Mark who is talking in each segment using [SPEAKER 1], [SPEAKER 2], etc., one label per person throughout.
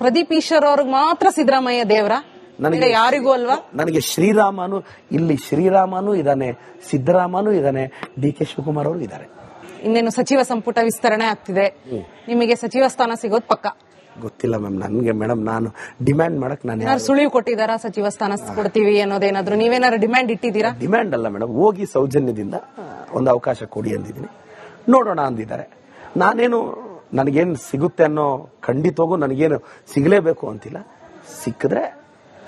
[SPEAKER 1] ಪ್ರದೀಪ್ ಈಶ್ವರ್ ಅವ್ರಿಗೆ ಮಾತ್ರ ಸಿದ್ದರಾಮಯ್ಯ ದೇವ್ರ, ನನಗೆ ಯಾರಿಗೂ ಅಲ್ವಾ?
[SPEAKER 2] ನನಗೆ ಶ್ರೀರಾಮನು ಇದ್ದಾನೆ, ಸಿದ್ದರಾಮನು ಇದ್ದಾನೆ, ಡಿ.ಕೆ. ಶಿವಕುಮಾರ್ ಅವರು ಇದ್ದಾರೆ.
[SPEAKER 1] ಇನ್ನೇನು ಸಚಿವ ಸಂಪುಟ ವಿಸ್ತರಣೆ ಆಗ್ತಿದೆ, ನಿಮಗೆ ಸಚಿವ ಸ್ಥಾನ ಸಿಗೋದು ಪಕ್ಕ?
[SPEAKER 2] ಗೊತ್ತಿಲ್ಲ ಮ್ಯಾಮ್ ನನಗೆ. ಮೇಡಮ್ ನಾನು ಡಿಮ್ಯಾಂಡ್ ಮಾಡಕ್ ನಾನು
[SPEAKER 1] ಸುಳಿವು ಕೊಟ್ಟಿದಾರ ಸಚಿವ ಸ್ಥಾನ ಕೊಡ್ತೀವಿ ಅನ್ನೋದೇನಾದ್ರು ನೀವೇನಾದ್ರು ಡಿಮ್ಯಾಂಡ್ ಇಟ್ಟಿದ್ದೀರಾ?
[SPEAKER 2] ಡಿಮ್ಯಾಂಡ್ ಅಲ್ಲ ಮೇಡಮ್, ಹೋಗಿ ಸೌಜನ್ಯದಿಂದ ಒಂದು ಅವಕಾಶ ಕೊಡಿ ಅಂದಿದ್ದೀನಿ, ನೋಡೋಣ ಅಂದಿದ್ದಾರೆ. ನಾನೇನು ನನಗೇನು ಸಿಗುತ್ತೆ ಅನ್ನೋ ಖಂಡಿತವಾಗೂ ನನಗೇನು ಸಿಗಲೇಬೇಕು ಅಂತಿಲ್ಲ. ಸಿಕ್ಕಿದ್ರೆ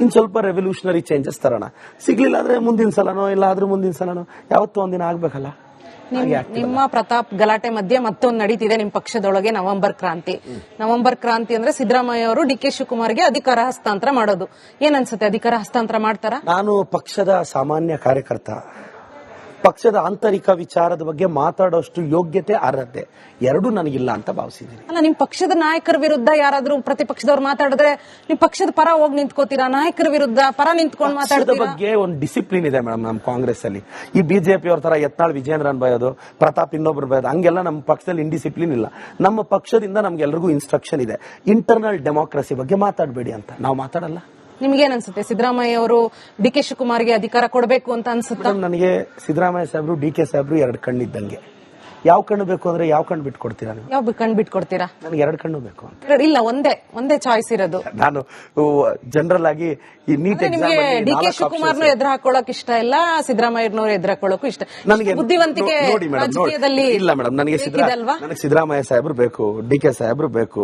[SPEAKER 2] ಇನ್ ಸ್ವಲ್ಪ ರೆವಲ್ಯೂಷನರಿ ಚೇಂಜಸ್ ತರೋಣ, ಸಿಗ್ಲಿಲ್ಲ ಅಂದ್ರೆ ಮುಂದಿನ ಸಲನೋ ಇಲ್ಲ ಆದ್ರೂ ಮುಂದಿನ ಸಲನೋ ಯಾವತ್ತೂ ಒಂದಿನ ಆಗ್ಬೇಕಲ್ಲ.
[SPEAKER 1] ನಿಮ್ಮ ಪ್ರತಾಪ್ ಗಲಾಟೆ ಮಧ್ಯೆ ಮತ್ತೊಂದು ನಡೀತಿದೆ ನಿಮ್ಮ ಪಕ್ಷದೊಳಗೆ ನವೆಂಬರ್ ಕ್ರಾಂತಿ ಅಂದ್ರೆ ಸಿದ್ದರಾಮಯ್ಯ ಅವರು ಡಿ.ಕೆ. ಶಿವಕುಮಾರ್ಗೆ ಅಧಿಕಾರ ಹಸ್ತಾಂತರ ಮಾಡೋದು. ಏನನ್ಸುತ್ತೆ, ಅಧಿಕಾರ ಹಸ್ತಾಂತರ ಮಾಡ್ತಾರಾ?
[SPEAKER 2] ನಾನು ಪಕ್ಷದ ಸಾಮಾನ್ಯ ಕಾರ್ಯಕರ್ತ, ಪಕ್ಷದ ಆಂತರಿಕ ವಿಚಾರದ ಬಗ್ಗೆ ಮಾತಾಡೋಷ್ಟು ಯೋಗ್ಯತೆ ಅರ್ಹತೆ ಎರಡೂ ನನಗಿಲ್ಲ ಅಂತ ಭಾವಿಸಿದ್ದೀನಿ.
[SPEAKER 1] ಅಲ್ಲ, ನಿಮ್ ಪಕ್ಷದ ನಾಯಕರ ವಿರುದ್ಧ ಯಾರಾದ್ರೂ ಪ್ರತಿಪಕ್ಷದವ್ರು ಮಾತಾಡಿದ್ರೆ ನಿಮ್ ಪಕ್ಷದ ಪರ ಹೋಗಿ ನಿಂತ್ಕೋತೀರಾ? ನಾಯಕರ ವಿರುದ್ಧ ಪರ ನಿಂತ್ಕೊಂಡು ಮಾತಾಡೋದ್ರ
[SPEAKER 2] ಬಗ್ಗೆ ಒಂದು ಡಿಸಿಪ್ಲಿನ್ ಇದೆ ಮೇಡಮ್ ನಮ್ಮ ಕಾಂಗ್ರೆಸ್ ಅಲ್ಲಿ. ಈ ಬಿಜೆಪಿ ಅವ್ರ ತರ ಯತ್ನಾಳ್ ವಿಜೇಂದ್ರನ್ ಬಯೋದು, ಪ್ರತಾಪ್ ಇನ್ನೊಬ್ರು ಬಯೋದು ಹಂಗೆಲ್ಲ ನಮ್ಮ ಪಕ್ಷದಲ್ಲಿ ಇಂಡಿಸಿಪ್ಲಿನ್ ಇಲ್ಲ. ನಮ್ಮ ಪಕ್ಷದಿಂದ ನಮ್ಗೆಲ್ರಿಗೂ ಇನ್ಸ್ಟ್ರಕ್ಷನ್ ಇದೆ, ಇಂಟರ್ನಲ್ ಡೆಮೋಕ್ರಸಿ ಬಗ್ಗೆ ಮಾತಾಡಬೇಡಿ ಅಂತ. ನಾವು ಮಾತಾಡಲ್ಲ.
[SPEAKER 1] ನಿಮ್ಗೇನ್ ಅನ್ಸುತ್ತೆ, ಸಿದ್ದರಾಮಯ್ಯ ಅವರು ಡಿ.ಕೆ. ಶಿವಕುಮಾರ್ಗೆ ಅಧಿಕಾರ ಕೊಡಬೇಕು ಅಂತ ಅನ್ಸುತ್ತೆ?
[SPEAKER 2] ನನಗೆ ಸಿದ್ದರಾಮಯ್ಯ ಸಾಹೇಬ್ರು ಡಿ.ಕೆ. ಸಾಹೇಬ್ರು ಎರಡು ಕಣ್ಣಿದ್ದಂಗೆ. ಯಾವ ಕಣ್ಣು ಬೇಕು ಅಂದ್ರೆ ಯಾವ ಕಣ್ಣು ಬಿಟ್ಕೊಡ್ತೀರಾ ನೀವು?
[SPEAKER 1] ಯಾವ ಕಣ್ಣು ಬಿಟ್ಕೊಡ್ತೀರಾ?
[SPEAKER 2] ನನಗೆ ಎರಡು ಕಣ್ಣು ಬೇಕು ಅಂತ.
[SPEAKER 1] ಇಲ್ಲ, ಒಂದೇ ಚಾಯ್ಸ್ ಇರೋದು.
[SPEAKER 2] ನಾನು ಜನರಲ್ ಆಗಿ ಈ ನೀಟ್
[SPEAKER 1] ನಿಮ್ಗೆ ಡಿ.ಕೆ. ಶಿವಕುಮಾರ್ನು ಎದುರು ಹಾಕೊಳ್ಳೋಕೆ ಇಷ್ಟ ಇಲ್ಲ, ಸಿದ್ದರಾಮಯ್ಯನವರು ಎದುರು ಹಾಕೊಳ್ಳೋಕು ಇಷ್ಟ.
[SPEAKER 2] ನನಗೆ
[SPEAKER 1] ಬುದ್ಧಿವಂತಿಕೆ ರಾಜಕೀಯದಲ್ಲಿ
[SPEAKER 2] ಇಲ್ಲ ಮೇಡಮ್. ನನಗೆ ಸಿದ್ದರಾಮಯ್ಯ ಸಾಹೇಬ್ರು ಬೇಕು, ಡಿ.ಕೆ. ಸಾಹೇಬ್ರು ಬೇಕು,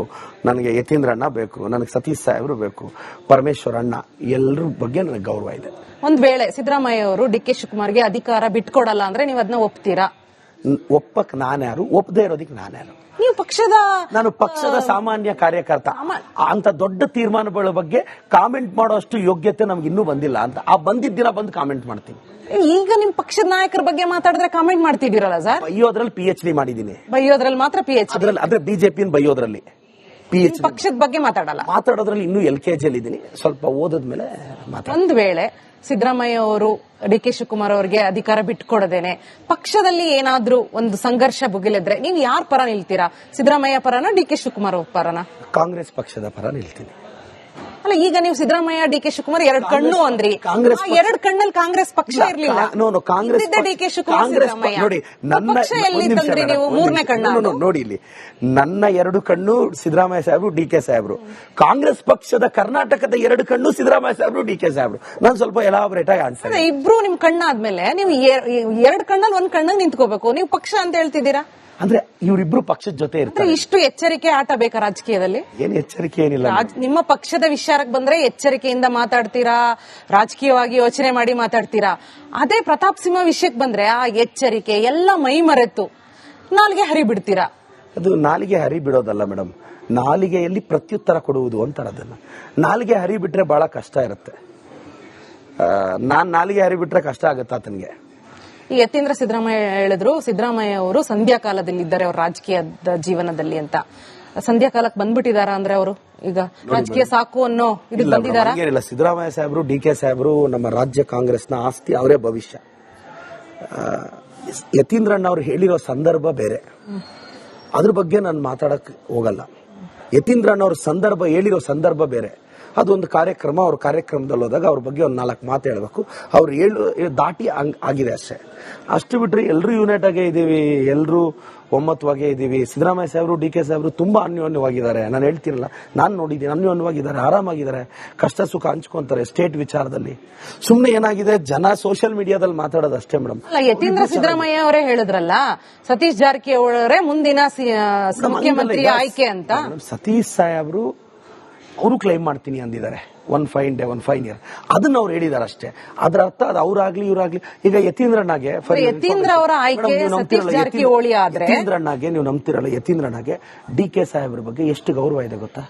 [SPEAKER 2] ನನಗೆ ಯತೀಂದ್ರ ಅಣ್ಣ ಬೇಕು, ನನಗೆ ಸತೀಶ್ ಸಾಹೇಬ್ರು ಬೇಕು, ಪರಮೇಶ್ವರ್ ಅಣ್ಣ, ಎಲ್ಲರ ಬಗ್ಗೆ ನನಗೆ ಗೌರವ ಇದೆ.
[SPEAKER 1] ಒಂದ್ ವೇಳೆ ಸಿದ್ದರಾಮಯ್ಯ ಅವರು ಡಿ.ಕೆ. ಶಿವಕುಮಾರ್ಗೆ ಅಧಿಕಾರ ಬಿಟ್ಕೊಡಲ್ಲ ಅಂದ್ರೆ ನೀವು ಅದನ್ನ ಒಪ್ತೀರಾ?
[SPEAKER 2] ಒಪ್ಪಕ್ ನಾನ್ಯಾರು, ಒಪ್ಪದೇ ಇರೋದಕ್ಕೆ ನಾನ್ಯಾರು?
[SPEAKER 1] ನೀವು ನಾನು
[SPEAKER 2] ಪಕ್ಷದ ಸಾಮಾನ್ಯ ಕಾರ್ಯಕರ್ತ. ಅಂತ ದೊಡ್ಡ ತೀರ್ಮಾನಗಳ ಬಗ್ಗೆ ಕಾಮೆಂಟ್ ಮಾಡೋಷ್ಟು ಯೋಗ್ಯತೆ ನಮ್ಗೆ ಇನ್ನೂ ಬಂದಿಲ್ಲ ಅಂತ. ಆ ಬಂದಿದ್ದ ದಿನ ಬಂದು ಕಾಮೆಂಟ್ ಮಾಡ್ತೀನಿ.
[SPEAKER 1] ಈಗ ನಿಮ್ ಪಕ್ಷದ ನಾಯಕರ ಬಗ್ಗೆ ಮಾತಾಡಿದ್ರೆ ಕಾಮೆಂಟ್ ಮಾಡ್ತಿದ್ದೀರಲ್ಲ ಸರ್?
[SPEAKER 2] ಬೈಯೋದ್ರಲ್ಲಿ PhD ಮಾಡಿದ್ದೀನಿ.
[SPEAKER 1] ಬೈಯೋದ್ರಲ್ಲಿ ಮಾತ್ರ PhD?
[SPEAKER 2] ಅದ್ರ ಬಿಜೆಪಿ ಬೈಯೋದ್ರಲ್ಲಿ PhD.
[SPEAKER 1] ಪಕ್ಷದ ಬಗ್ಗೆ
[SPEAKER 2] ಮಾತಾಡೋದ್ರಲ್ಲಿ ಇನ್ನೂ LKG ಅಲ್ಲಿ ಇದ್ದೀನಿ. ಸ್ವಲ್ಪ ಓದದ್ಮೇಲೆ
[SPEAKER 1] ಒಂದ್ ವೇಳೆ ಸಿದ್ದರಾಮಯ್ಯ ಅವರು ಡಿ.ಕೆ. ಶಿವಕುಮಾರ್ ಅವರಿಗೆ ಅಧಿಕಾರ ಬಿಟ್ಕೊಡದೇನೆ ಪಕ್ಷದಲ್ಲಿ ಏನಾದ್ರೂ ಒಂದು ಸಂಘರ್ಷ ಭುಗಿಲಿದ್ರೆ ನೀವು ಯಾರ ಪರ ನಿಲ್ತೀರಾ? ಸಿದ್ದರಾಮಯ್ಯ ಪರನ, ಡಿ.ಕೆ. ಶಿವಕುಮಾರ್ ಪರನ?
[SPEAKER 2] ಕಾಂಗ್ರೆಸ್ ಪಕ್ಷದ ಪರ ನಿಲ್ತೀನಿ.
[SPEAKER 1] ಅಲ್ಲ, ಈಗ ನೀವು ಸಿದ್ದರಾಮಯ್ಯ, ಡಿ.ಕೆ. ಶಿವಕುಮಾರ್ ಎರಡು ಕಣ್ಣು ಅಂದ್ರಿ. ಎರಡು ಕಣ್ಣಲ್ಲಿ ಕಾಂಗ್ರೆಸ್ ಪಕ್ಷ ಇರ್ಲಿಲ್ಲ.
[SPEAKER 2] ಕಾಂಗ್ರೆಸ್
[SPEAKER 1] ಡಿ.ಕೆ. ಶಿವಕುಮಾರ್ ಸಿದ್ದರಾಮಯ್ಯ
[SPEAKER 2] ನೋಡಿ, ನನ್ನ
[SPEAKER 1] ನೀವು ಮೂರನೇ ಕಣ್ಣು
[SPEAKER 2] ನೋಡಿ. ಇಲ್ಲಿ ನನ್ನ ಎರಡು ಕಣ್ಣು ಸಿದ್ದರಾಮಯ್ಯ ಸಾಹೇಬ್ರು, ಡಿ.ಕೆ. ಸಾಹೇಬ್ರು. ಕಾಂಗ್ರೆಸ್ ಪಕ್ಷದ ಕರ್ನಾಟಕದ ಎರಡು ಕಣ್ಣು ಸಿದ್ದರಾಮಯ್ಯ ಸಾಹೇಬ್ರು, ಡಿ.ಕೆ. ಸಾಹೇಬ್ರು. ನಾನು ಸ್ವಲ್ಪ ಎಲಾಬರೇಟ್ ಆಗಿ ಆನ್ಸರ್.
[SPEAKER 1] ಇಬ್ರು ನಿಮ್ ಕಣ್ಣಾದ್ಮೇಲೆ ನೀವು ಎರಡು ಕಣ್ಣಲ್ಲಿ ಒಂದ್ ಕಣ್ಣಾಗ ನಿಂತ್ಕೋಬೇಕು. ನೀವು ಪಕ್ಷ ಅಂತ ಹೇಳ್ತಿದ್ದೀರಾ
[SPEAKER 2] ಅಂದ್ರೆ ಇವರಿಬ್ರು ಪಕ್ಷದ ಜೊತೆ ಇರ್ತಾರೆ.
[SPEAKER 1] ಇಷ್ಟು ಎಚ್ಚರಿಕೆ ಆಟ ಬೇಕಾ ರಾಜಕೀಯದಲ್ಲಿ?
[SPEAKER 2] ಏನು ಎಚ್ಚರಿಕೆ ಏನಿಲ್ಲ.
[SPEAKER 1] ನಿಮ್ಮ ಪಕ್ಷದ ವಿಚಾರಕ್ಕೆ ಬಂದ್ರೆ ಎಚ್ಚರಿಕೆಯಿಂದ ಮಾತಾಡ್ತೀರಾ, ರಾಜಕೀಯವಾಗಿ ಯೋಚನೆ ಮಾಡಿ ಮಾತಾಡ್ತೀರಾ. ಅದೇ ಪ್ರತಾಪ್ ಸಿಂಹ ವಿಷಯಕ್ಕೆ ಬಂದ್ರೆ ಆ ಎಚ್ಚರಿಕೆ ಎಲ್ಲ ಮೈ ಮರೆತು ನಾಲಿಗೆ ಹರಿ ಬಿಡ್ತೀರಾ.
[SPEAKER 2] ಅದು ನಾಲಿಗೆ ಹರಿ ಬಿಡೋದಲ್ಲ ಮೇಡಮ್, ನಾಲಿಗೆಯಲ್ಲಿ ಪ್ರತ್ಯುತ್ತರ ಕೊಡುವುದು ಅಂತಾರೆ ಅದನ್ನ. ನಾಲಿಗೆ ಹರಿ ಬಿಟ್ರೆ ಬಹಳ ಕಷ್ಟ ಇರುತ್ತೆ. ನಾನ್ ನಾಲಿಗೆ ಹರಿ ಬಿಟ್ರೆ ಕಷ್ಟ ಆಗುತ್ತೆ ಆತನಿಗೆ.
[SPEAKER 1] ಈ ಯತೀಂದ್ರ ಸಿದ್ದರಾಮಯ್ಯ ಹೇಳಿದ್ರು, ಸಿದ್ದರಾಮಯ್ಯ ಅವರು ಸಂಧ್ಯಾ ಕಾಲದಲ್ಲಿ ಇದ್ದಾರೆ ಅವ್ರ ರಾಜಕೀಯದ ಜೀವನದಲ್ಲಿ ಅಂತ. ಸಂಧ್ಯಾ ಕಾಲಕ್ಕೆ ಬಂದ್ಬಿಟ್ಟಿದಾರ ಅಂದ್ರೆ ಅವರು ಈಗ ರಾಜಕೀಯ ಸಾಕು ಅನ್ನೋ ಇದು ಬಂದಿದಾರ?
[SPEAKER 2] ಸಿದ್ದರಾಮಯ್ಯ ಸಾಹೇಬ್ರು, ಡಿ.ಕೆ. ಸಾಹೇಬ್ರು ನಮ್ಮ ರಾಜ್ಯ ಕಾಂಗ್ರೆಸ್ನ ಆಸ್ತಿ, ಅವರೇ ಭವಿಷ್ಯ. ಯತೀಂದ್ರಣ್ಣ ಅವ್ರು ಹೇಳಿರೋ ಸಂದರ್ಭ ಬೇರೆ, ಅದ್ರ ಬಗ್ಗೆ ನಾನು ಮಾತಾಡಕ್ ಹೋಗಲ್ಲ. ಯತೀಂದ್ರಣ್ಣ ಅವ್ರ ಹೇಳಿರೋ ಸಂದರ್ಭ ಬೇರೆ. ಅದೊಂದು ಕಾರ್ಯಕ್ರಮ, ಅವ್ರ ಕಾರ್ಯಕ್ರಮದಲ್ಲಿ ಹೋದಾಗ ಅವ್ರ ಬಗ್ಗೆ ಒಂದು 4 ಮಾತು ಹೇಳ್ಬೇಕು. ಅವ್ರು ದಾಟಿ ಆಗಿದೆ ಅಷ್ಟೇ. ಅಷ್ಟು ಬಿಟ್ರೆ ಎಲ್ಲರೂ ಯುನೈಟ್ ಆಗೇ ಇದೀವಿ, ಎಲ್ಲರೂ ಒಮ್ಮತವಾಗೇ ಇದೀವಿ. ಸಿದ್ದರಾಮಯ್ಯ ಸಾಹೇಬ್ರು, ಡಿ.ಕೆ. ಸಾಹೇಬ್ರು ತುಂಬಾ ಅನ್ಯೋನ್ಯವಾಗಿದ್ದಾರೆ. ನಾನು ಹೇಳ್ತೀನಲ್ಲ, ನಾನು ನೋಡಿದ್ದೀನಿ, ಅನ್ಯೋನ್ಯವಾಗಿದ್ದಾರೆ, ಆರಾಮಾಗಿದ್ದಾರೆ, ಕಷ್ಟ ಸುಖ ಹಂಚ್ಕೊಂತಾರೆ ಸ್ಟೇಟ್ ವಿಚಾರದಲ್ಲಿ. ಸುಮ್ನೆ ಏನಾಗಿದೆ, ಜನ ಸೋಷಿಯಲ್ ಮೀಡಿಯಾದಲ್ಲಿ ಮಾತಾಡೋದು ಅಷ್ಟೇ ಮೇಡಮ್.
[SPEAKER 1] ಯತೀಂದ್ರ ಸಿದ್ದರಾಮಯ್ಯ ಅವರೇ ಹೇಳಿದ್ರಲ್ಲ, ಸತೀಶ್ ಜಾರಕಿಹೊಳಿ ಅವರೇ ಮುಂದಿನ ಮುಖ್ಯಮಂತ್ರಿ ಆಯ್ಕೆ ಅಂತ.
[SPEAKER 2] ಸತೀಶ್ ಸಾಹೇಬ್ರು ಅವರು ಕ್ಲೈಮ್ ಮಾಡ್ತೀನಿ ಅಂದಿದ್ದಾರೆ, ಒನ್ ಫೈನ್ ಇಯರ್. ಅದನ್ನ ಅವ್ರು ಹೇಳಿದಾರೆ ಅಷ್ಟೇ. ಅದರ ಅರ್ಥ ಅದು ಅವ್ರಾಗ್ಲಿ ಇವ್ರಾಗ್ಲಿ. ಈಗ ಯತೀಂದ್ರಣ್ಣಗೆ ಯತೀಂದ್ರಣ್ಣಗೆ ನೀವು ನಂಬ್ತಿರಲ್ಲ, ಯತೀಂದ್ರಣ್ಣಗೆ ಡಿ.ಕೆ. ಸಾಹೇಬ್ರ ಬಗ್ಗೆ ಎಷ್ಟು ಗೌರವ ಇದೆ ಗೊತ್ತಾ?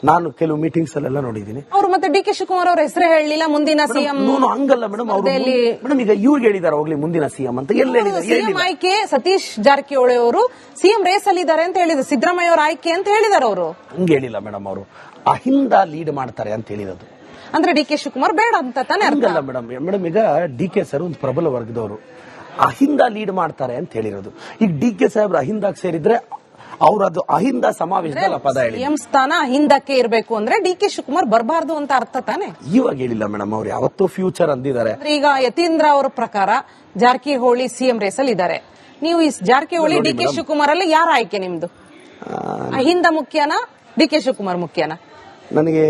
[SPEAKER 2] ನಾನು ಕೆಲವು ಮೀಟಿಂಗ್ಸ್ ಅಲ್ಲೆಲ್ಲ ನೋಡಿದ್ದೀನಿ.
[SPEAKER 1] ಅವ್ರು ಮತ್ತೆ ಡಿ.ಕೆ. ಶಿವಕುಮಾರ್ ಅವ್ರ ಹೆಸರು ಹೇಳಿಲ್ಲ ಮುಂದಿನ ಸಿಎಂ.
[SPEAKER 2] ಹಂಗಲ್ಲ ಮೇಡಮ್, ಮೇಡಮ್ ಈಗ ಇವ್ರಿಗೆ ಹೇಳಿದಾರೆ ಹೋಗ್ಲಿ ಮುಂದಿನ ಸಿಎಂ ಅಂತ. ಎಲ್ಲ
[SPEAKER 1] ಸಿಎಂ ಆಯ್ಕೆ ಸತೀಶ್ ಜಾರಕಿಹೊಳಿ ಅವರು ಸಿಎಂ ರೇಸ್ ಅಲ್ಲಿ ಇದ್ದಾರೆ ಅಂತ ಹೇಳಿದ್ರು. ಸಿದ್ದರಾಮಯ್ಯ ಅವ್ರ ಆಯ್ಕೆ ಅಂತ ಹೇಳಿದಾರೆ ಅವರು.
[SPEAKER 2] ಹಂಗೆ ಹೇಳಿಲ್ಲ ಮೇಡಮ್, ಅವರು ಅಹಿಂದ ಲೀಡ್ ಮಾಡ್ತಾರೆ ಅಂತ ಹೇಳಿರೋದು.
[SPEAKER 1] ಅಂದ್ರೆ ಡಿ.ಕೆ. ಶಿವಕುಮಾರ್ ಬೇಡ ಅಂತ ತಾನೇ?
[SPEAKER 2] ಹಂಗಲ್ಲ ಮೇಡಮ್, ಈಗ ಡಿ.ಕೆ. ಸರ್ ಒಂದು ಪ್ರಬಲ ವರ್ಗದವರು, ಅಹಿಂದ ಲೀಡ್ ಮಾಡ್ತಾರೆ ಅಂತ ಹೇಳಿರೋದು. ಈಗ ಡಿ.ಕೆ. ಸಾಹೇಬ್ರು ಅಹಿಂದಾಗ ಸೇರಿದ್ರೆ ಅವ್ರು ಅದು ಅಹಿಂದ ಸಮಾವೇಶದಲ್ಲಿ ಆ ಪದ ಹೇಳಿ.
[SPEAKER 1] ಸಿಎಂ ಸ್ಥಾನ ಹಿಂದಕ್ಕೆ ಇರಬೇಕು ಅಂದ್ರೆ ಡಿ ಕೆ ಶಿವಕುಮಾರ್ ಬರಬಾರ್ದು ಅಂತ ಅರ್ಥ ತಾನೆ?
[SPEAKER 2] ಇವಾಗ ಹೇಳಿಲ್ಲ ಮೇಡಮ್, ಅವ್ರು ಯಾವತ್ತೂ ಫ್ಯೂಚರ್ ಅಂದಿದ್ದಾರೆ.
[SPEAKER 1] ಈಗ ಯತೀಂದ್ರ ಅವರ ಪ್ರಕಾರ ಜಾರಕಿಹೊಳಿ ಸಿಎಂ ರೇಸಲ್ಲಿ ಇದ್ದಾರೆ. ನೀವು ಈ ಜಾರಕಿಹೊಳಿ ಡಿ ಕೆ ಶಿವಕುಮಾರ್ ಅಲ್ಲಿ ಯಾರ ಆಯ್ಕೆ ನಿಮ್ದು? ಅಹಿಂದ ಮುಖ್ಯನಾ ಡಿ ಕೆ ಶಿವಕುಮಾರ್ ಮುಖ್ಯನಾ?
[SPEAKER 2] ನನಗೆ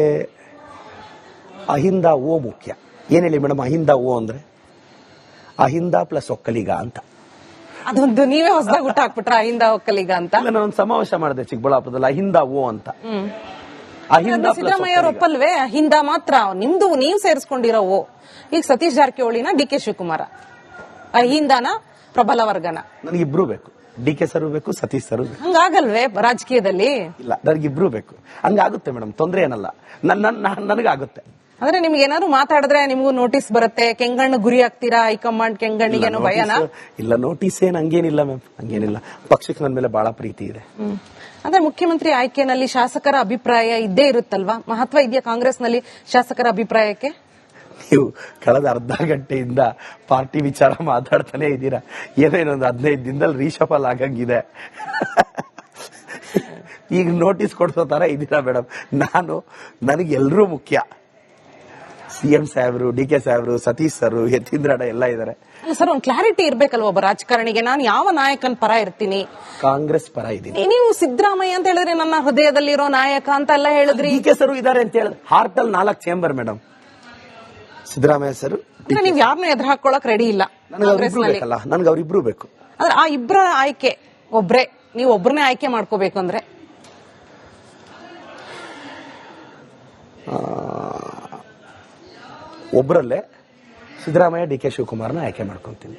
[SPEAKER 2] ಅಹಿಂದ ಓ ಮುಖ್ಯ. ಏನ್ ಹೇಳಿ ಮೇಡಮ್, ಅಹಿಂದ ಓ ಅಂದ್ರೆ ಅಹಿಂದ ಪ್ಲಸ್ ಒಕ್ಕಲಿಗ ಅಂತ.
[SPEAKER 1] ಅದೊಂದು ನೀವೇ ಹೊಸದಾಗಿ ಊಟ ಹಾಕ್ಬಿಟ್ರ ಅಹಿಂದ ಒಕ್ಕಲಿಗ ಅಂತ?
[SPEAKER 2] ಇಲ್ಲ, ನಾನೊಂದು ಸಮಾವೇಶ ಮಾಡಿದೆ ಚಿಕ್ಕಬಳ್ಳಾಪುರದಲ್ಲಿ, ಅಹಿಂದ ಓ ಅಂತ. ಅಹಿಂದ
[SPEAKER 1] ಸಿದ್ದರಾಮಯ್ಯ ಅವರು ಒಪ್ಪಲ್ವೇ? ಅಹಿಂದ ಮಾತ್ರ ನಿಮ್ದು, ನೀವು ಸೇರಿಸ್ಕೊಂಡಿರೋ ಓ. ಈಗ ಸತೀಶ್ ಜಾರಕಿಹೊಳಿನ ಡಿ ಕೆ ಶಿವಕುಮಾರ ಅಹಿಂದನ ಪ್ರಬಲ ವರ್ಗನ?
[SPEAKER 2] ನನಗಿಬ್ರು ಬೇಕು, ಡಿ ಕೆ ಸರ್ ಬೇಕು, ಸತೀಶ್ ಸರ್ ಬೇಕು.
[SPEAKER 1] ಹಂಗಾಗಲ್ವೇ ರಾಜಕೀಯದಲ್ಲಿ?
[SPEAKER 2] ಇಲ್ಲ, ನನಗಿಬ್ರು ಬೇಕು. ಹಂಗಾಗುತ್ತೆ ಮೇಡಮ್, ತೊಂದ್ರೆ ಏನಲ್ಲ, ನನಗಾಗುತ್ತೆ.
[SPEAKER 1] ಅಂದ್ರೆ ನಿಮ್ಗೆ ಏನಾದ್ರು ಮಾತಾಡಿದ್ರೆ ನಿಮ್ಗೂ ನೋಟಿಸ್ ಬರುತ್ತೆ, ಕೆಂಗಣ್ಣು ಗುರಿ ಆಗ್ತೀರಾ? ಹೈಕಮಾಂಡ್ ಕೆಂಗಣ್ಣಿಗೆ ಏನೋ ಭಯನಾ?
[SPEAKER 2] ಇಲ್ಲ, ನೋಟಿಸ್ ಏನ್ ಹಂಗೇನಿಲ್ಲ ಮ್ಯಾಮ್, ಹಂಗೇನಿಲ್ಲ. ಪಕ್ಷಕ್ಕೆ ನನ್ನ ಮೇಲೆ ಬಹಳ ಪ್ರೀತಿ ಇದೆ.
[SPEAKER 1] ಅಂದ್ರೆ ಮುಖ್ಯಮಂತ್ರಿ ಆಯ್ಕೆನಲ್ಲಿ ಶಾಸಕರ ಅಭಿಪ್ರಾಯ ಇದ್ದೇ ಇರುತ್ತಲ್ವಾ? ಮಹತ್ವ ಇದೆಯಾ ಕಾಂಗ್ರೆಸ್ನಲ್ಲಿ ಶಾಸಕರ ಅಭಿಪ್ರಾಯಕ್ಕೆ?
[SPEAKER 2] ನೀವು ಕಳೆದ ಅರ್ಧ ಗಂಟೆಯಿಂದ ಪಾರ್ಟಿ ವಿಚಾರ ಮಾತಾಡ್ತಾನೆ ಇದ್ದೀರಾ. ಏನೇನೊಂದು 15 ದಿನದಲ್ಲಿ ರೀಶಫಲ್ ಆಗಂಗಿದೆ. ಈಗ ನೋಟಿಸ್ ಕೊಡ್ಸೋ ತರ ಇದ್ದೀರಾ ಮೇಡಮ್. ನನಗೆ ಎಲ್ಲರೂ ಮುಖ್ಯ. ಸಿಎಂ ಸಾಹೇಬ್ರು, ಡಿ ಕೆ ಸಾಹೇಬ್ರು, ಸತೀಶ್ ಸರ್, ಯತೀಂದ್ರಣ್ಣ ಎಲ್ಲ ಇದಾರೆ.
[SPEAKER 1] ಸರ್, ಒಂದು ಕ್ಲಾರಿಟಿ ಇರ್ಬೇಕಲ್ವ ಒಬ್ಬ ರಾಜಕಾರಣಿಗೆ? ನಾನು ಯಾವ ನಾಯಕನ ಪರ ಇರ್ತೀನಿ?
[SPEAKER 2] ಕಾಂಗ್ರೆಸ್ ಪರ ಇದ್ದೀನಿ.
[SPEAKER 1] ನೀವು ಸಿದ್ದರಾಮಯ್ಯ ಅಂತ ಹೇಳಿದ್ರೆ ನನ್ನ ಹೃದಯದಲ್ಲಿರೋ ನಾಯಕ ಅಂತ ಎಲ್ಲ ಹೇಳಿದ್ರಿ.
[SPEAKER 2] ಡಿ ಕೆ ಸರ್ ಇದಾರೆ ಅಂತ ಹೇಳಿದ್ರೆ ಹಾರ್ಟ್ ಅಲ್ಲಿ 4 ಚೇಂಬರ್ ಮೇಡಮ್. ಸಿದ್ದರಾಮಯ್ಯ ಸರ್,
[SPEAKER 1] ನೀವು ಯಾರನ್ನೂ ಎದುರು ಹಾಕೊಳ್ಳಕ್ ರೆಡಿ ಇಲ್ಲ ಕಾಂಗ್ರೆಸ್ನಲ್ಲಿ?
[SPEAKER 2] ನನ್ಗೆ ಅವ್ರಿಬ್ರು ಬೇಕು.
[SPEAKER 1] ಅಂದ್ರೆ ಆ ಇಬ್ಬರ ಆಯ್ಕೆ ಒಬ್ರೇ, ನೀವು ಒಬ್ಬರನ್ನೇ ಆಯ್ಕೆ ಮಾಡ್ಕೋಬೇಕು ಅಂದ್ರೆ
[SPEAKER 2] ಒಬ್ಬರಲ್ಲೇ ಸಿದ್ದರಾಮಯ್ಯ, ಡಿ ಕೆ ಶಿವಕುಮಾರ್ನ ಆಯ್ಕೆ ಮಾಡ್ಕೊಂತೀನಿ.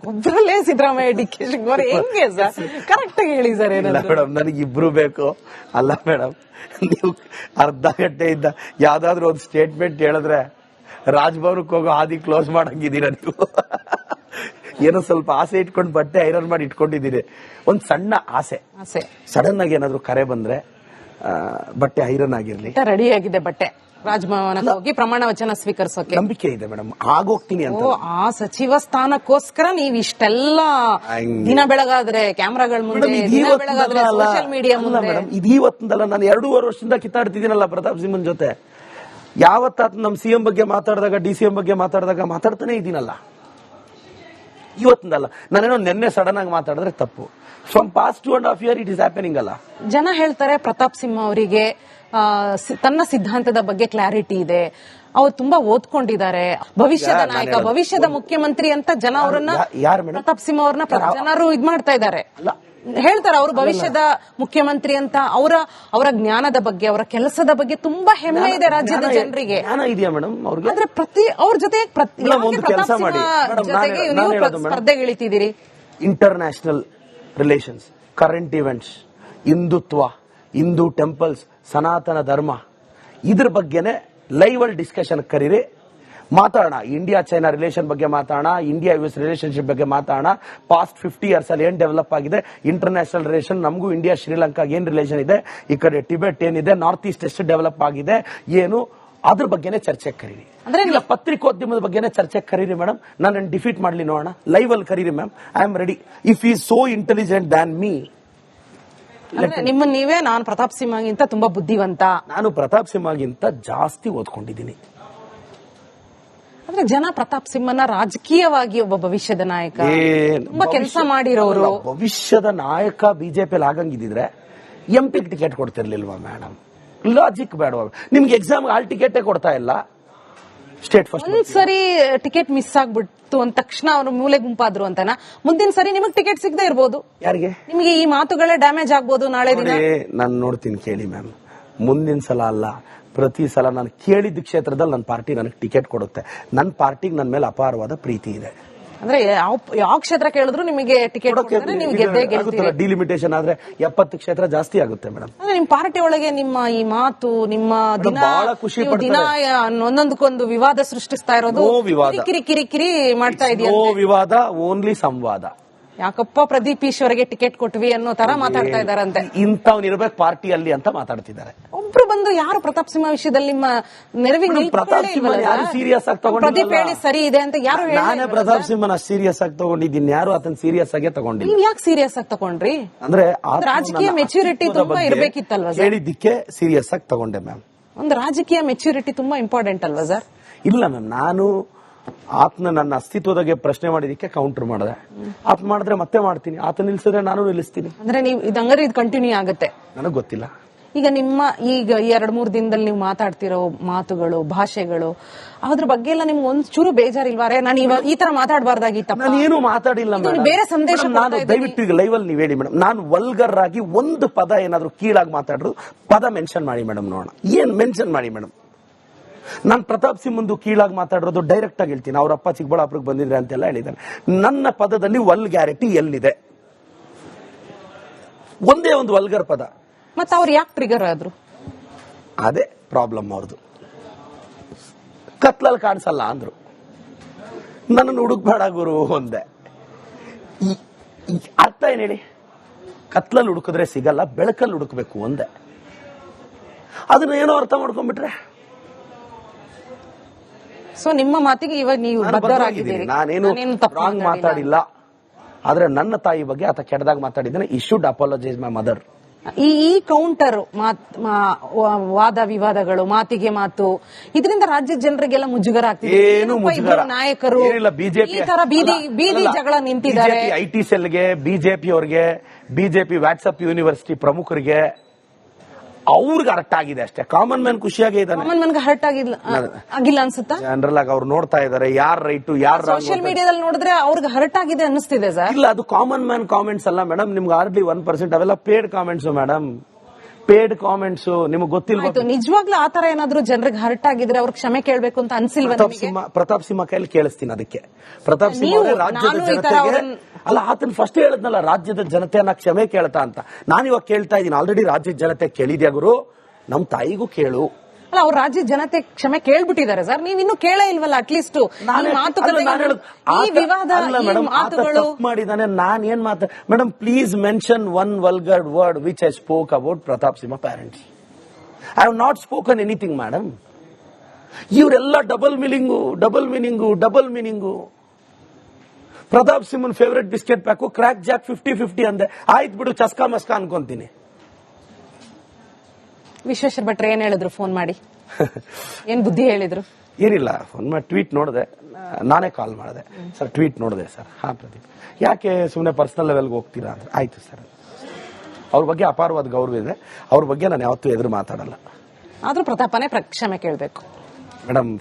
[SPEAKER 1] ಒಬ್ಬರಲ್ಲೇ ಸಿದ್ದರಾಮಯ್ಯ, ಡಿ ಕೆ ಶಿವಕುಮಾರ್? ಹೆಂಗೆ ಸರ್? ಕರೆಕ್ಟ್ ಆಗಿ ಹೇಳಿ ಸರ್.
[SPEAKER 2] ಇಲ್ಲ ಮೇಡಮ್, ನನಗಿಬ್ರು ಬೇಕು. ಅಲ್ಲ ಮೇಡಮ್, ನೀವು ಅರ್ಧ ಗಂಟೆಯಿಂದ ಯಾವ್ದಾದ್ರು ಒಂದು ಸ್ಟೇಟ್ಮೆಂಟ್ ಹೇಳಿದ್ರೆ ರಾಜ್ಭವನಕ್ಕೆ ಹೋಗೋ ಹಾದಿ ಕ್ಲೋಸ್ ಮಾಡಂಗಿದ್ದೀರ ನೀವು. ಏನೋ ಸ್ವಲ್ಪ ಆಸೆ ಇಟ್ಕೊಂಡು ಬಟ್ಟೆ ಐರನ್ ಮಾಡಿ ಇಟ್ಕೊಂಡಿದ್ದೀರಿ. ಒಂದ್ ಸಣ್ಣ ಆಸೆ, ಸಡನ್ ಆಗಿ ಏನಾದ್ರು ಕರೆ ಬಂದ್ರೆ ಬಟ್ಟೆ ಐರನ್ ಆಗಿರ್ಲಿ.
[SPEAKER 1] ರೆಡಿ ಆಗಿದೆ ಬಟ್ಟೆ, ರಾಜಭವನಕ್ಕೆ ಹೋಗಿ ಪ್ರಮಾಣ ವಚನ ಸ್ವೀಕರಿಸೋಕೆ
[SPEAKER 2] ನಂಬಿಕೆ ಇದೆ ಮೇಡಮ್, ಆಗೋಗ್ತೀನಿ ಅಂತ.
[SPEAKER 1] ಆ ಸಚಿವ ಸ್ಥಾನಕ್ಕೋಸ್ಕರ ನೀವು ಇಷ್ಟೆಲ್ಲ ದಿನ ಬೆಳಗಾದ್ರೆ ಕ್ಯಾಮ್ರಾಗಳ ಮುಂದೆ, ದಿನ ಬೆಳಗಾದ್ರೆ ಸೋಷಿಯಲ್ ಮೀಡಿಯಾ ಮುಂದೆ.
[SPEAKER 2] ಇದು ಇವತ್ತಲ್ಲ, ನಾನು 2.5 ವರ್ಷದಿಂದ ಕಿತ್ತಾಡ್ತಿದ್ದೀನಲ್ಲ ಪ್ರತಾಪ್ ಸಿಂಹನ್ ಜೊತೆ. ಯಾವತ್ತ ನಮ್ ಸಿಎಂ ಬಗ್ಗೆ ಮಾತಾಡಿದಾಗ, ಡಿ ಸಿ ಎಂ ಬಗ್ಗೆ ಮಾತಾಡಿದಾಗ ಮಾತಾಡ್ತಾನೆ ಇದ್ದೀನಲ್ಲ. ಇವತ್ತಿಂದಲ್ಲ, ನಾನೇನೋ ನಿನ್ನೆ ಸಡನ್ ಆಗಿ ಮಾತಾಡಿದ್ರೆ ತಪ್ಪು. From past 2.5 years it is happening ಅಲ್ಲ.
[SPEAKER 1] ಜನ ಹೇಳ್ತಾರೆ ಪ್ರತಾಪ್ ಸಿಂಹ ಅವರಿಗೆ ತನ್ನ ಸಿದ್ಧಾಂತದ ಬಗ್ಗೆ ಕ್ಲಾರಿಟಿ ಇದೆ, ಅವ್ರು ತುಂಬಾ ಓದ್ಕೊಂಡಿದ್ದಾರೆ, ಭವಿಷ್ಯದ ನಾಯಕ, ಭವಿಷ್ಯದ ಮುಖ್ಯಮಂತ್ರಿ ಅಂತ ಜನ ಅವರನ್ನ, ಪ್ರತಾಪ್ ಸಿಂಹ ಅವ್ರನ್ನ ಜನರು ಇದ್ ಮಾಡ್ತಾ ಇದ್ದಾರೆ, ಹೇಳ್ತಾರೆ. ಅವರು ಭವಿಷ್ಯದ ಮುಖ್ಯಮಂತ್ರಿ ಅಂತ. ಅವರ ಜ್ಞಾನದ ಬಗ್ಗೆ, ಅವರ ಕೆಲಸದ ಬಗ್ಗೆ ತುಂಬಾ ಹೆಮ್ಮೆ ಇದೆ ರಾಜ್ಯದ ಜನರಿಗೆ. ಆದ್ರೆ ಅವ್ರ ಜೊತೆಗೆ ಸ್ಪರ್ಧೆಗೆ ಇಳಿತಿದ್ದೀರಿ.
[SPEAKER 2] International relations, current events, Hindutva, Hindu temples, Sanatana Dharma, ಇದ್ರ ಬಗ್ಗೆನೆ ಲೈವ್ ಅಲ್ಲಿ ಡಿಸ್ಕಷನ್ ಕರೀರಿ, ಮಾತಾಡೋಣ. ಇಂಡಿಯಾ ಚೈನಾ ರಿಲೇಷನ್ ಬಗ್ಗೆ ಮಾತಾಡೋಣ, ಇಂಡಿಯಾ ಯುಎಸ್ ರಿಲೇಶನ್ಶಿಪ್ ಬಗ್ಗೆ ಮಾತಾಡೋಣ. ಪಾಸ್ಟ್ 50 years ಅಲ್ಲಿ ಏನ್ ಡೆವಲಪ್ ಆಗಿದೆ, ಇಂಟರ್ನ್ಯಾಷನಲ್ ರಿಲೇಷನ್, ನಮಗೂ ಇಂಡಿಯಾ ಶ್ರೀಲಂಕಾ ಏನ್ ರಿಲೇಷನ್ ಇದೆ, ಈ ಕಡೆ ಟಿಬೆಟ್ ಏನಿದೆ, ನಾರ್ತ್ ಈಸ್ಟ್ ಎಷ್ಟು ಡೆವಲಪ್ ಆಗಿದೆ, ಏನು ಅದ್ರ ಬಗ್ಗೆನೇ ಚರ್ಚೆ ಕರೀರಿ. ಅಂದ್ರೆ ಪತ್ರಿಕೋದ್ಯಮದ ಬಗ್ಗೆನೇ ಚರ್ಚೆ ಕರೀರಿ ಮೇಡಮ್. ನಾನು ಡಿಫೀಟ್ ಮಾಡ್ಲಿ ನೋಡೋಣ, ಲೈವ್ ಅಲ್ಲಿ ಕರೀರಿ ma'am. I am ready if is so intelligent than me.
[SPEAKER 1] ನಿಮ್ಮನ್ನ ನೀವೇ, ನಾನು ಪ್ರತಾಪ್ ಸಿಂಹಗಿಂತ ತುಂಬಾ ಬುದ್ಧಿವಂತ,
[SPEAKER 2] ನಾನು ಪ್ರತಾಪ್ ಸಿಂಹಗಿಂತ ಜಾಸ್ತಿ ಓದ್ಕೊಂಡಿದ್ದೀನಿ.
[SPEAKER 1] ಅಂದ್ರೆ ಜನ ಪ್ರತಾಪ್ ಸಿಂಹನ ರಾಜಕೀಯವಾಗಿ ಒಬ್ಬ ಭವಿಷ್ಯದ ನಾಯಕ, ತುಂಬಾ ಕೆಲಸ ಮಾಡಿರೋರು,
[SPEAKER 2] ಭವಿಷ್ಯದ ನಾಯಕ ಬಿಜೆಪಿಯಲ್ಲಿ ಆಗಂಗಿದ್ರೆ ಎಂಪಿಗೆ ಟಿಕೆಟ್ ಕೊಡ್ತಿರ್ಲಿಲ್ವಾ ಮೇಡಮ್? ಲಾಜಿಕ್ ಬೇಡವಾ ನಿಮ್ಗೆ? ಎಕ್ಸಾಮ್ ಹಾಲ್ ಟಿಕೆಟ್ ಕೊಡ್ತಾ ಇಲ್ಲ. ಸ್ಟೇಟ್ ಫಸ್ಟ್
[SPEAKER 1] ಒಂದ್ಸರಿ ಟಿಕೆಟ್ ಮಿಸ್ ಆಗ್ಬಿಟ್ಟು ಅಂದ ತಕ್ಷಣ ಅವರು ಮೂಲೆ ಗುಂಪಾದ್ರು ಅಂತನಾ? ಮುಂದಿನ ಸರಿ ನಿಮಗೆ ಟಿಕೆಟ್ ಸಿಗದೆ ಇರ್ಬೋದು.
[SPEAKER 2] ಯಾರಿಗೆ?
[SPEAKER 1] ನಿಮಗೆ ಈ ಮಾತುಗಳೇ ಡ್ಯಾಮೇಜ್ ಆಗ್ಬೋದು ನಾಳೆ ದಿನ.
[SPEAKER 2] ನಾನು ನೋಡ್ತೀನಿ, ಕೇಳಿ ಮ್ಯಾಮ್. ಮುಂದಿನ ಸಲ ಅಲ್ಲ, ಪ್ರತಿ ಸಲ ನಾನು ಕೇಳಿದ ಕ್ಷೇತ್ರದಲ್ಲಿ ನನ್ನ ಪಾರ್ಟಿ ನನಗೆ ಟಿಕೆಟ್ ಕೊಡುತ್ತೆ. ನನ್ನ ಪಾರ್ಟಿಗೆ ನನ್ನ ಮೇಲೆ ಅಪಾರವಾದ ಪ್ರೀತಿ ಇದೆ.
[SPEAKER 1] ಅಂದ್ರೆ ಯಾವ ಕ್ಷೇತ್ರ ಕೇಳಿದ್ರು ನಿಮಗೆ ಟಿಕೆಟ್ ನೀವು ಗೆದ್ದೇ ಗೆಲ್ತೀರಿ.
[SPEAKER 2] ಡಿಲಿಮಿಟೇಷನ್ ಆದ್ರೆ 70 ಕ್ಷೇತ್ರ ಜಾಸ್ತಿ ಆಗುತ್ತೆ ಮೇಡಮ್.
[SPEAKER 1] ನಿಮ್ ಪಾರ್ಟಿ ಒಳಗೆ ನಿಮ್ಮ ಈ ಮಾತು, ನಿಮ್ಮ ದಿನ ಒಂದೊಂದಕ್ಕೊಂದು ವಿವಾದ ಸೃಷ್ಟಿಸ್ತಾ ಇರೋದು, ಕಿರಿ ಕಿರಿ ಕಿರಿ ಮಾಡ್ತಾ ಇದೆಯಾ?
[SPEAKER 2] ವಿವಾದ, ಓನ್ಲಿ ಸಂವಾದ.
[SPEAKER 1] ಯಾಕಪ್ಪ ಪ್ರದೀಪ್ ಈಶ್ವರ್ಗೆ ಟಿಕೆಟ್ ಕೊಟ್ವಿ ಅನ್ನೋ ತರ ಮಾತಾಡ್ತಾ ಇದಾರಂತೆ.
[SPEAKER 2] ಇಂಥವ್ನಿರ್ಬೇಕು ಪಾರ್ಟಿಯಲ್ಲಿ ಅಂತ ಮಾತಾಡ್ತಿದ್ದಾರೆ.
[SPEAKER 1] ಒಬ್ರು ಬಂದು ಯಾರು ಪ್ರತಾಪ್ ಸಿಂಹ ವಿಷಯದಲ್ಲಿ ನಿಮ್ಮ ನೆರವಿಗೆ
[SPEAKER 2] ಪ್ರತಾಪ್ ಸಿಂಹ ಯಾರು ಸೀರಿಯಸ್ ಆಗಿ
[SPEAKER 1] ಪ್ರದೀಪ್ ಹೇಳಿ ಸರಿ ಇದೆ ಅಂತ ಯಾರು
[SPEAKER 2] ನಾನೇ ಪ್ರತಾಪ್ ಸಿಂಹನ ಸೀರಿಯಸ್ ಆಗಿ ತಗೊಂಡಿದ್ದೀನಿ, ಯಾರು ಅದನ್ನ ಸೀರಿಯಸ್ ಆಗೇ ತಗೊಂಡಿಲ್ಲ.
[SPEAKER 1] ನೀವ್ ಯಾಕೆ ಸೀರಿಯಸ್ ಆಗಿ ತಗೊಂಡ್ರಿ?
[SPEAKER 2] ಅಂದ್ರೆ
[SPEAKER 1] ರಾಜಕೀಯ ಮೆಚ್ಯೂರಿಟಿ ತುಂಬಾ ಇರ್ಬೇಕಿತ್ತಲ್ವಾ ಸರ್?
[SPEAKER 2] ಹೇಳಿದ್ದಕ್ಕೆ ಸೀರಿಯಸ್ ಆಗಿ ತಗೊಂಡೆ ಮ್ಯಾಮ್.
[SPEAKER 1] ಒಂದು ರಾಜಕೀಯ ಮೆಚ್ಯೂರಿಟಿ ತುಂಬಾ ಇಂಪಾರ್ಟೆಂಟ್ ಅಲ್ವಾ ಸರ್?
[SPEAKER 2] ಇಲ್ಲ ಮ್ಯಾಮ್, ನಾನು ಆತನ ನನ್ನ ಅಸ್ತಿತ್ವದಾಗೆ ಪ್ರಶ್ನೆ ಮಾಡಿದಕ್ಕೆ ಕೌಂಟರ್ ಮಾಡಿದೆ. ಆತ ಮಾಡಿದ್ರೆ ಮತ್ತೆ ಮಾಡ್ತೀನಿ, ಆತ ನಿಲ್ಸಿದ್ರೆ ನಾನು ನಿಲ್ಲಿಸ್ತೀನಿ.
[SPEAKER 1] ಅಂದ್ರೆ ನೀವು ಇದಂಗಾರೆ ಇದು ಕಂಟಿನ್ಯೂ ಆಗುತ್ತೆ?
[SPEAKER 2] ನನಗ್ ಗೊತ್ತಿಲ್ಲ. ಈಗ
[SPEAKER 1] ಈಗ 2-3 ದಿನದಲ್ಲಿ ನೀವು ಮಾತಾಡ್ತಿರೋ ಮಾತುಗಳು, ಭಾಷೆಗಳು, ಅದ್ರ ಬಗ್ಗೆ ಎಲ್ಲ ನಿಮ್ಗೆ ಒಂದ್ ಚೂರು ಬೇಜಾರಿಲ್ವಾರೆ? ನಾನು ಇವಾಗ ಈ ತರ ಮಾತಾಡಬಾರ್ದಾಗಿತ್ತ?
[SPEAKER 2] ನಾನು ಏನು ಮಾತಾಡಿಲ್ಲ ಮೇಡಮ್.
[SPEAKER 1] ಬೇರೆ ಸಂದೇಶ
[SPEAKER 2] ನಾನು ದಯವಿಟ್ಟು ಈಗ ಲೈವ್ ಅಲ್ಲಿ ನೀವು ಹೇಳಿ ಮೇಡಮ್, ನಾನು ವಲ್ಗರ್ ಆಗಿ ಒಂದು ಪದ ಏನಾದ್ರು ಕೀಳಾಗಿ ಮಾತಾಡ್ರು ಪದ ಮೆನ್ಷನ್ ಮಾಡಿ ಮೇಡಮ್, ನೋಡೋಣ. ಏನ್ ಮೆನ್ಷನ್ ಮಾಡಿ ಮೇಡಮ್? ನಾನು ಪ್ರತಾಪ್ ಸಿಂಹ ಮುಂದೆ ಕೀಳಾಗಿ ಮಾತಾಡಿರೋದು ಡೈರೆಕ್ಟ್ ಆಗಿ ಹೇಳ್ತೀನಿ. ಅವರಪ್ಪ ಚಿಕ್ಕಬಳ್ಳಾಪುರಕ್ಕೆ ಬಂದಿದ್ರೆ ಅಂತೆಲ್ಲ ಹೇಳಿದ್ದಾನೆ. ನನ್ನ ಪದದಲ್ಲಿ ವಲ್ಗ್ಯಾರಿಟಿ ಎಲ್ಲಿದೆ? ಒಂದೇ ಒಂದು ವಲ್ಗರ್ ಪದ.
[SPEAKER 1] ಮತ್ತೆ ಅವ್ರು ಯಾಕೆ ಟ್ರಿಗರ್ ಆದ್ರು?
[SPEAKER 2] ಅದೇ ಪ್ರಾಬ್ಲಮ್ ಅವ್ರದ್ದು. ಕತ್ಲಲ್ಲಿ ಕಾಣಿಸಲ್ಲ ಅಂದ್ರು, ನನ್ನನ್ನು ಹುಡುಕ್ಬೇಡ ಗುರು ಒಂದೆ. ಅರ್ಥ ಏನ್ ಹೇಳಿ? ಕತ್ಲಲ್ಲಿ ಹುಡುಕಿದ್ರೆ ಸಿಗಲ್ಲ, ಬೆಳಕಲ್ಲಿ ಹುಡುಕ್ಬೇಕು ಒಂದೇ. ಅದನ್ನ ಏನೋ ಅರ್ಥ ಮಾಡ್ಕೊಂಡ್ಬಿಟ್ರೆ.
[SPEAKER 1] ಸೊ ನಿಮ್ಮ ಮಾತಿಗೆ ಇವಾಗ ನೀವು ಬದ್ಧರಾಗಿದ್ದೀರಿ.
[SPEAKER 2] ನಾನೇನು ರಾಂಗ್ ಮಾತಾಡಿಲ್ಲ. ಆದ್ರೆ ನನ್ನ ತಾಯಿ ಬಗ್ಗೆ ಆತ ಕೆಟ್ಟದಾಗ ಮಾತಾಡಿದ್ದಾನೆ. ಈ ಶುಡ್ ಅಪಾಲಜೈಸ್ ಮೈ ಮದರ್.
[SPEAKER 1] ಈ ಕೌಂಟರ್ ವಾದ ವಿವಾದಗಳು, ಮಾತಿಗೆ ಮಾತು, ಇದರಿಂದ ರಾಜ್ಯದ ಜನರಿಗೆಲ್ಲ ಮುಜುಗರ ಆಗ್ತಿದೆ.
[SPEAKER 2] ಏನು ಮುಜುಗರ?
[SPEAKER 1] ನಾಯಕರು
[SPEAKER 2] ಬಿಜೆಪಿ
[SPEAKER 1] ಈ ತರ ಬೀದಿ ಜಗಳ ನಿಂತಿದ್ದಾರೆ.
[SPEAKER 2] ಐಟಿ ಸೆಲ್ಗೆ, ಬಿಜೆಪಿ ಅವ್ರಿಗೆ, ಬಿಜೆಪಿ ವಾಟ್ಸ್ಆಪ್ ಯೂನಿವರ್ಸಿಟಿ ಪ್ರಮುಖರಿಗೆ ಅವ್ರಿಗೆ ಹರ್ಟ್ ಆಗಿದೆ ಅಷ್ಟೇ. ಕಾಮನ್ ಮ್ಯಾನ್ ಖುಷಿಯಾಗೇ ಇದ್ದಾನೆ.
[SPEAKER 1] ಕಾಮನ್ ಮ್ಯಾನ್ಗೆ ಹರ್ಟ್ ಆಗಿಲ್ಲ ಅನ್ಸುತ್ತಾ?
[SPEAKER 2] ಜನರಲ್ ಆಗಿ ಅವ್ರು ನೋಡ್ತಾ ಇದಾರೆ ಯಾರು ರೈಟ್ ಯಾರು ರಾಂಗ್.
[SPEAKER 1] ಸೋಷಿಯಲ್ ಮೀಡಿಯಾದಲ್ಲಿ ನೋಡಿದ್ರೆ ಅವ್ರಿಗೆ ಹರ್ಟ್ ಆಗಿದೆ ಅನ್ನಿಸ್ತಿದೆ ಸರ್.
[SPEAKER 2] ಇಲ್ಲ, ಅದು ಕಾಮನ್ ಮ್ಯಾನ್ ಕಾಮೆಂಟ್ಸ್ ಅಲ್ಲ ಮೇಡಮ್. ನಿಮ್ಗೆ ಹಾರ್ಡ್ಲಿ 1% ಅವೆಲ್ಲ paid comments madam. Paid comments ನಿಮ್ಗೆ ಗೊತ್ತಿಲ್ಲ.
[SPEAKER 1] ನಿಜವಾಗ್ಲೂ ಆತರ ಏನಾದ್ರು ಜನರಿಗೆ ಹರ್ಟ್ ಆಗಿದ್ರೆ ಅವ್ರಿಗೆ ಕ್ಷಮೆ ಕೇಳಬೇಕು ಅಂತ ಅನ್ಸಿಲ್ವಾ?
[SPEAKER 2] ಪ್ರತಾಪ್ ಸಿಂಹ ಕೈಯಲ್ಲಿ ಕೇಳಿಸ್ತೀನಿ. ಅದಕ್ಕೆ ಪ್ರತಾಪ್ ಸಿಂಹ ರಾಜ್ಯದ ಜನತೆಗೆ ಅಲ್ಲ, ಆತನ ಫಸ್ಟ್ ಹೇಳದ್ನಲ್ಲ, ರಾಜ್ಯದ ಜನತೆಯನ್ನ ಕ್ಷಮೆ ಕೇಳ್ತಾ ಅಂತ. ನಾನಿವಾಗ ಕೇಳ್ತಾ ಇದ್ದೀನಿ. ಆಲ್ರೆಡಿ ರಾಜ್ಯದ ಜನತೆ ಕೇಳಿದ್ಯಾ ಗುರು? ನಮ್ ತಾಯಿಗೂ ಕೇಳು.
[SPEAKER 1] ಅಲ್ಲ, ಅವ್ರು ರಾಜ್ಯದ ಜನತೆ ಕ್ಷಮೆ ಕೇಳ್ಬಿಟ್ಟಿದ್ದಾರೆ ಸರ್. ನೀವ್ ಇನ್ನು ಕೇಳೇ ಇಲ್ವಲ್ಲ? ಅಟ್ಲೀಸ್ಟ್
[SPEAKER 2] ಮಾಡಿದಾನೆ. ನಾನ್ ಏನ್ madam, please mention one vulgar word which I spoke about Pratap Simha parents. I have not spoken anything madam. ಇವರೆಲ್ಲ ಡಬಲ್ ಮೀನಿಂಗು. ಪ್ರತಾಪ್ ಸಿಂಹನ್ favourite biscuit pack crack jack 50-50 ಅಂದೆ. ಆಯ್ತು ಬಿಡು, ಚಸ್ಕಾ ಮಸ್ಕಾ ಅನ್ಕೊಂತೀನಿ.
[SPEAKER 1] ವಿಶ್ವೇಶ್ವರ ಭಟ್ರು ಏನ್ ಹೇಳಿದ್ರು ಫೋನ್ ಮಾಡಿ? ಏನ್ ಬುದ್ಧಿ ಹೇಳಿದ್ರು?
[SPEAKER 2] ಏನಿಲ್ಲ, ಫೋನ್ ಮಾಡಿ ಟ್ವೀಟ್ ನೋಡಿದೆ. ನಾನೇ ಕಾಲ್ ಮಾಡಿದೆ. ಸರ್ ಟ್ವೀಟ್ ನೋಡಿದೆ ಸರ್. ಹಾ ಪ್ರದೀಪ್, ಯಾಕೆ ಸುಮ್ಮನೆ ಪರ್ಸನಲ್ ಲೆವೆಲ್ಗೆ ಹೋಗ್ತೀರಾ ಅಂದ್ರೆ, ಆಯ್ತು ಸರ್. ಅವ್ರ ಬಗ್ಗೆ ಅಪಾರವಾದ ಗೌರವ ಇದೆ. ಅವ್ರ ಬಗ್ಗೆ ನಾನು ಯಾವತ್ತೂ ಎದುರು ಮಾತಾಡಲ್ಲ.
[SPEAKER 1] ಆದ್ರೂ ಪ್ರತಾಪನೇ ಕ್ಷಮೆ ಕೇಳ್ಬೇಕು
[SPEAKER 2] ಮೇಡಮ್.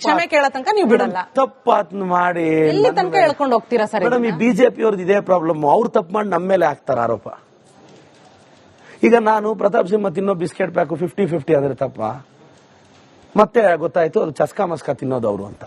[SPEAKER 1] ಕ್ಷಮೆ ಕೇಳೋ ತನಕ ನೀವು ಬಿಡಲ್ಲ.
[SPEAKER 2] ತಪ್ಪಾತ್ ಮಾಡಿ
[SPEAKER 1] ಎಲ್ಲಿ ತನಕ ಹೇಳ್ಕೊಂಡು ಹೋಗ್ತೀರಾ ಸರ್?
[SPEAKER 2] ಮೇಡಮ್, ಈ ಬಿಜೆಪಿ ಅವ್ರದ್ದು ಇದೇ ಪ್ರಾಬ್ಲಮ್. ಅವ್ರು ತಪ್ಪು ಮಾಡಿ ನಮ್ಮ ಮೇಲೆ ಹಾಕ್ತಾರ ಆರೋಪ. ಈಗ ನಾನು ಪ್ರತಾಪ್ ಸಿಂಹ ತಿನ್ನೋ ಬಿಸ್ಕೆಟ್ ಪ್ಯಾಕು 50-50 ಅಂದ್ರೆ ತಪ್ಪ? ಮತ್ತೆ ಗೊತ್ತಾಯ್ತು ಅದು ಚಸ್ಕಾ ಮಸ್ಕಾ ತಿನ್ನೋದು ಅವರು ಅಂತ.